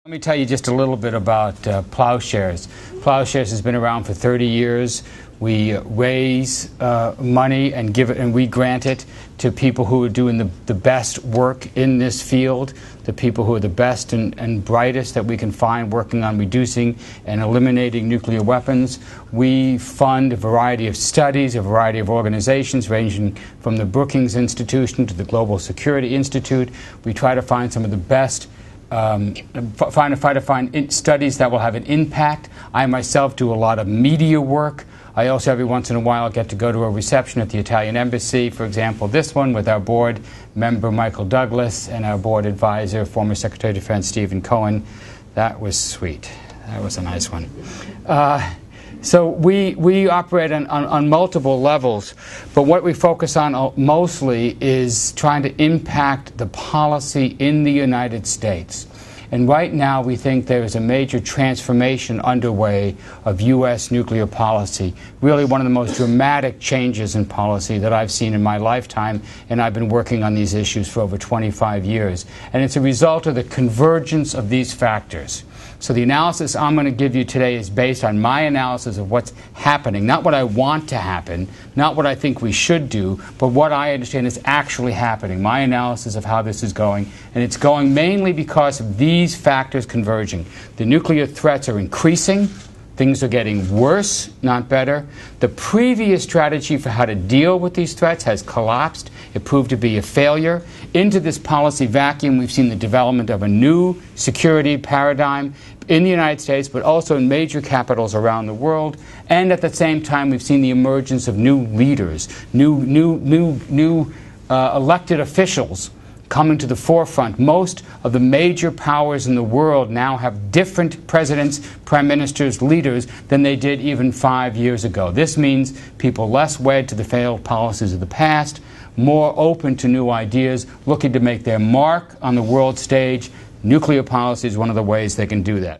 Let me tell you just a little bit about Plowshares. Plowshares has been around for 30 years. We raise money and give it, and we grant it to people who are doing the best work in this field, the people who are the best and brightest that we can find working on reducing and eliminating nuclear weapons. We fund a variety of studies, a variety of organizations ranging from the Brookings Institution to the Global Security Institute. We try to find some of the best try to find studies that will have an impact. I myself do a lot of media work. I also every once in a while get to go to a reception at the Italian Embassy, for example this one with our board member Michael Douglas and our board advisor, former Secretary of Defense Stephen Cohen. That was sweet. That was a nice one. So we operate on multiple levels, but what we focus on mostly is trying to impact the policy in the United States. And right now we think there is a major transformation underway of U.S. nuclear policy, really one of the most dramatic changes in policy that I've seen in my lifetime, and I've been working on these issues for over 25 years. And it's a result of the convergence of these factors. So the analysis I'm going to give you today is based on my analysis of what's happening, not what I want to happen, not what I think we should do, but what I understand is actually happening, my analysis of how this is going. And it's going mainly because of these factors converging. The nuclear threats are increasing. Things are getting worse, not better. The previous strategy for how to deal with these threats has collapsed. It proved to be a failure. Into this policy vacuum, we've seen the development of a new security paradigm in the United States, but also in major capitals around the world. And at the same time, we've seen the emergence of new leaders, new elected officials coming to the forefront. Most of the major powers in the world now have different presidents, prime ministers, leaders than they did even 5 years ago. This means people less wed to the failed policies of the past, more open to new ideas, looking to make their mark on the world stage. Nuclear policy is one of the ways they can do that.